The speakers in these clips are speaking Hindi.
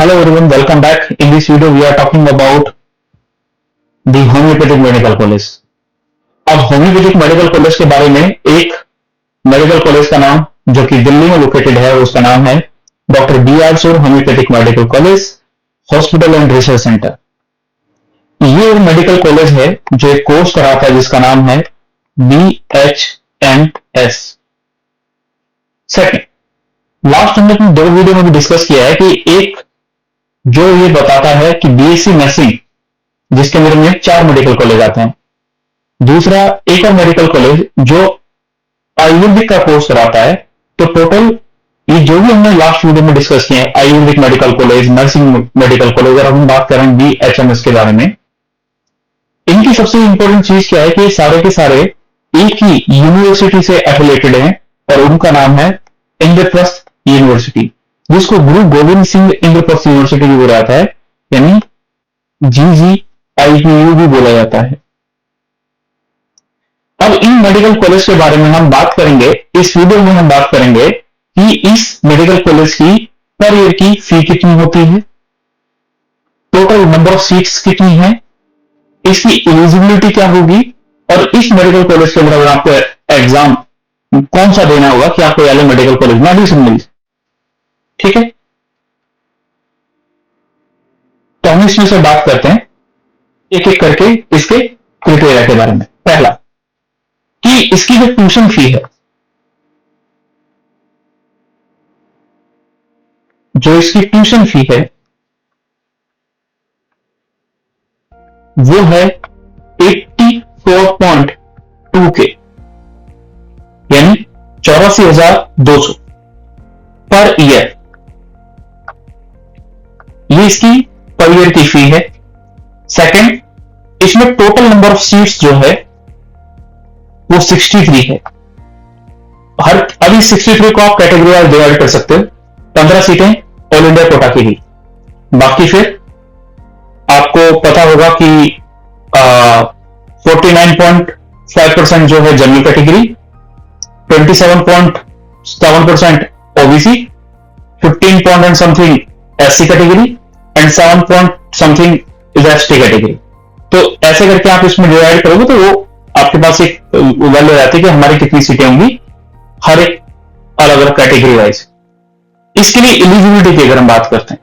Hello everyone, welcome back. In this video, we are talking about the homeopathic medical college. अब होम्योपैथिक मेडिकल कॉलेज के बारे में एक मेडिकल कॉलेज का नाम जो कि दिल्ली में लोकेटेड है, उसका नाम है डॉक्टर बी आर सोर homeopathic medical college hospital and research centre. ये एक मेडिकल कॉलेज है जो एक कोर्स कराता है जिसका नाम है BHMS। सेकेंड, लास्ट हमने अपने 2 वीडियो में भी डिस्कस किया है कि एक जो ये बताता है कि बीएससी नर्सिंग जिसके अंदर में 4 मेडिकल कॉलेज आते हैं, दूसरा एक और मेडिकल कॉलेज जो आयुर्वेदिक का कोर्स कराता है। तो टोटल ये जो भी हमने लास्ट वीडियो में डिस्कस किए हैं, Ayurvedic medical college, nursing medical college, और हम बात कर रहे हैं BHMS के बारे में। इनकी सबसे इंपॉर्टेंट चीज क्या है कि सारे के सारे एक ही यूनिवर्सिटी से एफिलेटेड हैं और उनका नाम है इंद्रप्रस्थ यूनिवर्सिटी, जिसको गुरु गोविंद सिंह इंद्रप्रस्थ यूनिवर्सिटी भी बोला जाता है, यानी GGIPU भी बोला जाता है। अब इन मेडिकल कॉलेज के बारे में हम बात करेंगे, इस वीडियो में हम बात करेंगे कि इस मेडिकल कॉलेज की पर ईयर की फी कितनी होती है, टोटल नंबर ऑफ सीट्स कितनी है, इसकी एलिजिबिलिटी क्या होगी, और इस मेडिकल कॉलेज के अंदर आपको एग्जाम कौन सा देना होगा कि आपको एल मेडिकल कॉलेज में एडमिशन मिल। ठीक है, तो हम इसमें से बात करते हैं एक एक करके इसके क्राइटेरिया के बारे में। पहला कि इसकी जो ट्यूशन फी है, जो इसकी ट्यूशन फी है वो है 84.2K, यानी 84,200 पर ईयर। ये इसकी पर ईयर की फी है। सेकंड, इसमें टोटल नंबर ऑफ सीट्स जो है वो 63 है। अभी 63 को आप कैटेगरी वाइज डिवाइड कर सकते हो। 15 सीटें ऑल इंडिया कोटा की ही, बाकी फिर आपको पता होगा कि 49.5% जो है general category, 27.7% OBC, 15 something SC category and 7 is ST category. तो ऐसे करके आप इसमें डिवाइड करोगे तो वो आपके पास एक वैल्यू रहती है कि हमारी कितनी सीटें होंगी हर एक अलग अलग कैटेगरी वाइज। इसके लिए एलिजिबिलिटी की अगर हम बात करते हैं,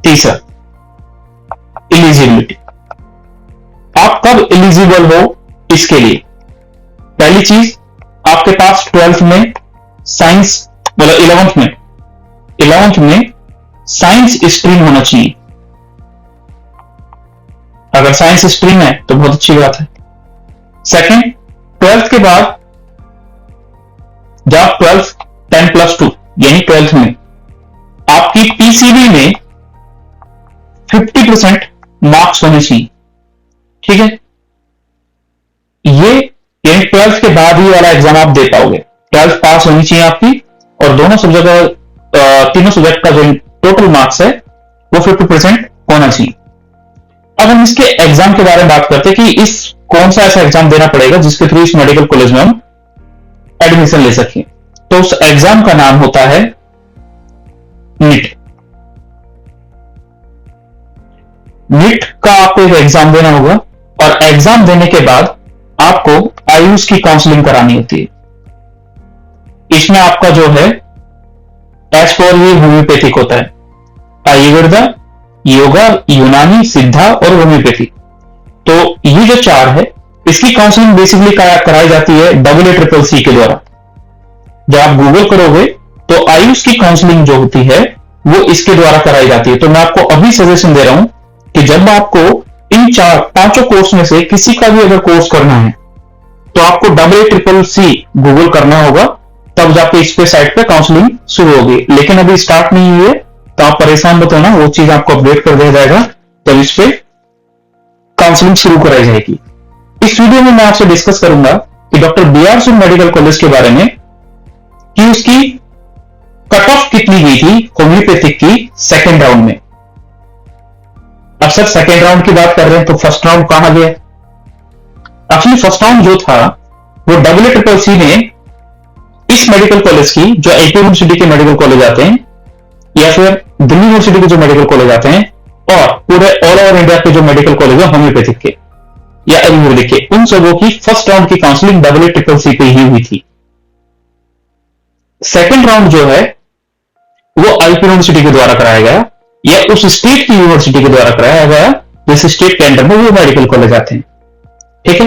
तीसरा एलिजिबिलिटी, आप कब एलिजिबल हो इसके लिए। पहली चीज, आपके पास 12th में साइंस, मतलब 11th में साइंस स्ट्रीम होना चाहिए। अगर साइंस स्ट्रीम है तो बहुत अच्छी बात है। सेकंड, 12th के बाद जब 12th 10+2 यानी 12th में आपकी PCB में 50% मार्क्स होने चाहिए। ठीक है, ये यानी 12th के बाद ही वाला एग्जाम आप दे पाओगे। 12th पास होनी चाहिए आपकी, और दोनों सब्जेक्ट का, तीनों सब्जेक्ट का जो टोटल मार्क्स है वो 50% होना चाहिए। अब हम इसके एग्जाम के बारे में बात करते हैं कि इस कौन सा ऐसा एग्जाम देना पड़ेगा जिसके थ्रू इस मेडिकल कॉलेज में हम एडमिशन ले सकें। तो उस एग्जाम का नाम होता है नीट। नीट का आपको एक एग्जाम देना होगा, और एग्जाम देने के बाद आपको आयुष की काउंसलिंग करानी होती है। इसमें आपका जो है S4 ये होम्योपैथिक होता है, आयुर्वेदा, योगा, यूनानी, सिद्धा और होम्योपैथी। तो ये जो 4 है, इसकी काउंसलिंग बेसिकली कराई जाती है AACCC के द्वारा। जब आप गूगल करोगे तो आयुष की काउंसलिंग जो होती है वो इसके द्वारा कराई जाती है। तो मैं आपको अभी सजेशन दे रहा हूं कि जब आपको इन 4-5 कोर्स में से किसी का भी अगर कोर्स करना है तो आपको AACCC गूगल करना होगा, तब जाके इस पे साइट पे काउंसलिंग शुरू होगी। लेकिन अभी स्टार्ट नहीं हुई है तो आप परेशान मत होना, वो चीज आपको अपडेट कर दिया जाएगा, तब इस पे काउंसलिंग शुरू कराई जाएगी। इस वीडियो में मैं आपसे डिस्कस करूंगा कि डॉक्टर बी आर सोर मेडिकल कॉलेज के बारे में, कि उसकी कट ऑफ कितनी गई थी होम्योपैथिक की सेकेंड राउंड में। अब सर सेकेंड राउंड की बात कर रहे हैं तो फर्स्ट राउंड कहां गया। एक्चुअली फर्स्ट राउंड जो था वो AACCC ने इस मेडिकल कॉलेज की, जो एपी यूनिवर्सिटी के मेडिकल कॉलेज आते हैं, या फिर दिल्ली यूनिवर्सिटी के जो मेडिकल कॉलेज आते हैं और पूरे ऑल ओवर इंडिया के जो मेडिकल कॉलेज है होम्योपैथिक के या आयुर्वेदिक के, उन सबों की फर्स्ट राउंड की काउंसलिंग CCC पे ही हुई थी। सेकंड राउंड जो है वो आईपी यूनिवर्सिटी के द्वारा कराया गया या उस स्टेट की यूनिवर्सिटी के द्वारा कराया गया जिस स्टेट के अंडर में वो मेडिकल कॉलेज आते हैं। ठीक है,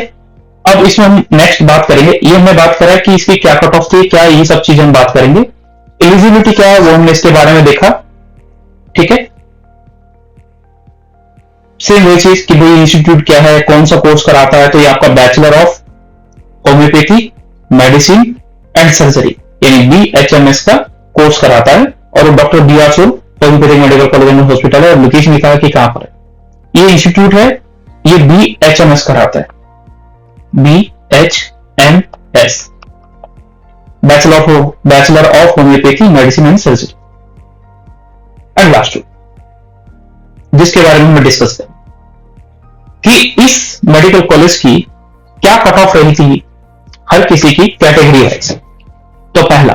अब इसमें हम नेक्स्ट बात करेंगे, ये हमने बात करा कि इसकी क्या कट ऑफ थी, क्या ये सब चीजें हम बात करेंगे। एलिजिबिलिटी क्या है वो हमने इसके बारे में देखा। ठीक है, सेम वही चीज कि भाई इंस्टीट्यूट क्या है, कौन सा कोर्स कराता है, तो ये आपका bachelor of homeopathy medicine and surgery यानी BHMS का कोर्स कराता है और doctor BR Sood homeopathic medical college and hospital है और लोकेशन लिखा है कि कहां पर है। ये इंस्टीट्यूट है, ये BHMS कराता है, BHMS bachelor of homeopathy medicine and surgery. And last जिसके बारे में डिस्कस करें कि इस मेडिकल कॉलेज की क्या कट ऑफ रही थी हर किसी की कैटेगरी वाइज। तो पहला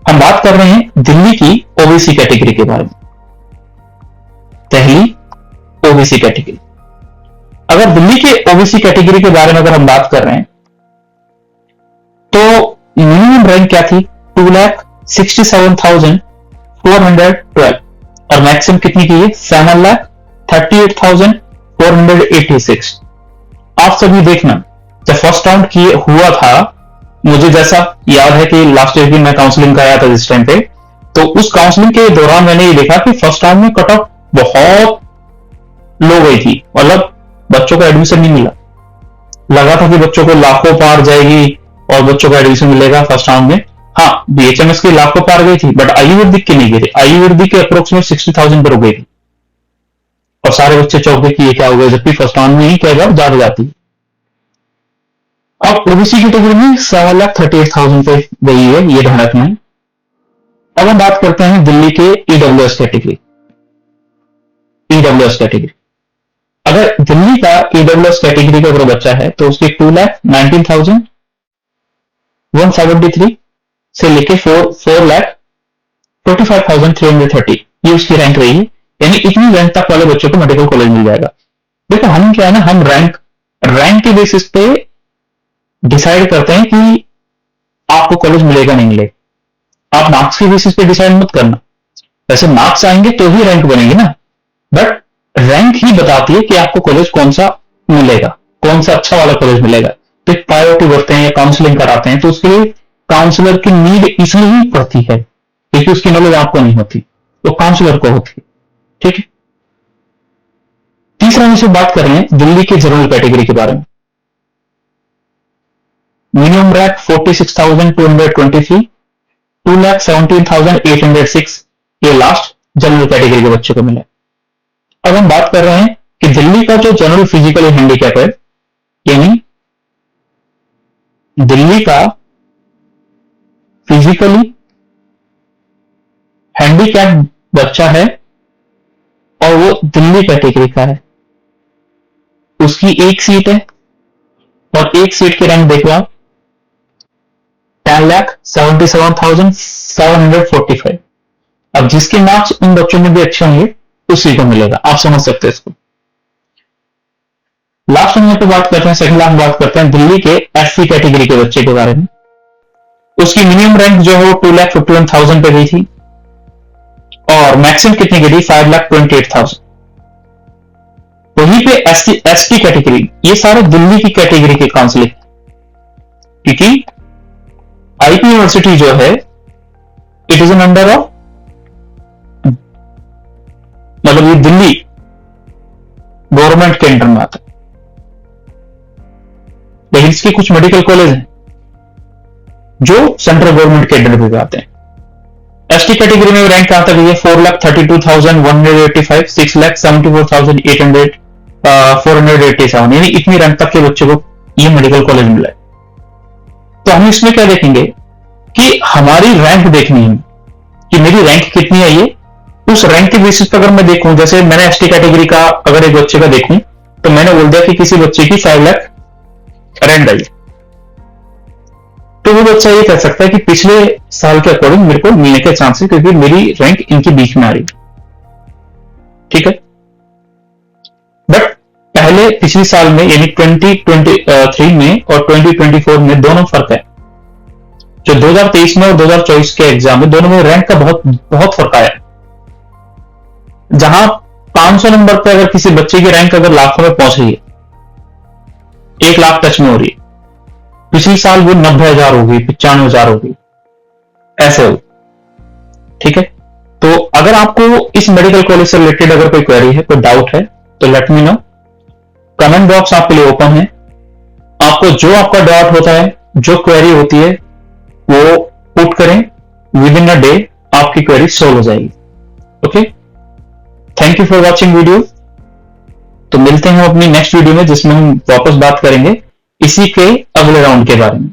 हम बात कर रहे हैं दिल्ली की ओबीसी कैटेगरी के बारे में। पहली ओबीसी कैटेगरी, अगर दिल्ली के ओबीसी कैटेगरी के बारे में अगर हम बात कर रहे हैं तो मिनिमम रैंक क्या थी, 2,67,412 और मैक्सिमम कितनी की है, 7,38,486। आप सभी देखना जब फर्स्ट राउंड की हुआ था, मुझे जैसा याद है कि लास्ट ईयर की मैं काउंसलिंग कराया था इस टाइम पे, तो उस काउंसलिंग के दौरान मैंने ये देखा कि फर्स्ट राउंड में कट ऑफ बहुत लो गई थी, मतलब बच्चों को एडमिशन नहीं मिला। लगा था कि बच्चों को लाखों पार जाएगी और बच्चों को एडमिशन मिलेगा फर्स्ट राउंड में। हाँ, BHMS की लाखों पार गई थी बट आयुर्वेदिक की नहीं गई थी। आयुर्वेदिक के अप्रोक्सीमेट 60,000 पर हो गई थी और सारे बच्चे चौके की ये क्या हो गया, जबकि फर्स्ट राउंड में ही क्या ज्यादा जाती। अब ओबीसी कैटेगरी में 7,38,000 पे गई है, ये ध्यान रखना है। अब हम बात करते हैं दिल्ली के EWS कैटेगरी। EWS कैटेगरी, अगर दिल्ली का EWS कैटेगरी का अगर बच्चा है तो उसकी 2,19,173 से लेके 4,25,330 ये उसकी रैंक रही है। यानी इतनी रैंक तक वाले बच्चों को मेडिकल कॉलेज मिल जाएगा। देखो हम क्या है ना, हम रैंक के बेसिस पे डिसाइड करते हैं कि आपको कॉलेज मिलेगा नहीं मिलेगा। आप मार्क्स के बेसिस पे डिसाइड मत करना, वैसे मार्क्स आएंगे तो ही रैंक बनेगी ना, बट रैंक ही बताती है कि आपको कॉलेज कौन सा मिलेगा, कौन सा अच्छा वाला कॉलेज मिलेगा। तो एक प्रायोरिटी करते हैं या काउंसलिंग कराते हैं तो उसके लिए काउंसलर की नीड इसलिए ही पड़ती है क्योंकि उसकी नॉलेज आपको नहीं होती, वो काउंसलर को होती है। ठीक है, तीसरा हम बात कर रहे हैं दिल्ली के जनरल कैटेगरी के बारे में। मिनिमम रैंक 46,223, 2,17,806 ये लास्ट जनरल कैटेगरी के बच्चे को मिला। अब हम बात कर रहे हैं कि दिल्ली का जो जनरल फिजिकल हैंडीकैप है, यानी दिल्ली का फिजिकली हैंडीकैप बच्चा है और वो दिल्ली कैटेगरी का है, उसकी एक सीट है और एक सीट के रैंक देखो आप 10,77,745। अब जिसके मार्क्स उन बच्चों में भी अच्छे होंगे उसी को मिलेगा, आप समझ सकते हैं इसको। लास्ट हम यहाँ पे बात करते हैं, सेकंड लास्ट बात करते हैं दिल्ली के SC कैटेगरी के बच्चे के बारे में। उसकी मिनिमम रैंक जो है वो 2,51,000 पे गई थी और मैक्सिमम कितनी गई थी, 5,28,000। वहीं पे ST कैटेगरी, ये सारे दिल्ली की कैटेगरी के काउंसलिंग, क्योंकि आईपी यूनिवर्सिटी जो है it is an under of, मतलब ये दिल्ली गवर्नमेंट के अंडर में आता है, लेकिन इसके कुछ मेडिकल कॉलेज हैं जो सेंट्रल गवर्नमेंट के अंडर में आते हैं। एसटी कैटेगरी में रैंक कहां तक है, 4,32,185, 6,74,800, यानी इतनी रैंक तक के बच्चे को ये मेडिकल कॉलेज मिला है। तो हम इसमें क्या देखेंगे कि हमारी रैंक देखनी है कि मेरी रैंक कितनी है। ये उस रैंक के बेसिस पर अगर मैं देखूं, जैसे मैंने एसटी कैटेगरी का अगर एक बच्चे का देखूं तो मैंने बोल दिया कि किसी बच्चे की 5 लाख रैंक आई, तो वो बच्चा ये कह सकता है कि पिछले साल के अकॉर्डिंग मेरे को मिलने के चांसेस, क्योंकि मेरी रैंक इनके बीच में आ रही। ठीक है, बट पहले पिछले साल में यानी 2023 में और 2024 में दोनों फर्क है। जो 2023 में और 2024 के एग्जाम में दोनों में रैंक का बहुत बहुत फर्क आया। जहां 500 नंबर पे अगर किसी बच्चे की रैंक अगर लाखों में पहुंच रही है, 1 लाख टच में हो रही है, पिछले साल वो 90,000 हो गई, 95,000 हो गई, ऐसे हो। ठीक है, तो अगर आपको इस मेडिकल कॉलेज से रिलेटेड अगर कोई क्वेरी है, कोई डाउट है, तो let me know. Comment box आपके लिए ओपन है। आपको जो आपका डाउट होता है, जो क्वेरी होती है, वो पुट करें। विद इन अ डे आपकी क्वेरी सॉल्व हो जाएगी। Okay, thank you for watching video. तो मिलते हैं अपनी नेक्स्ट वीडियो में, जिसमें हम वापस बात करेंगे इसी के अगले राउंड के बारे में।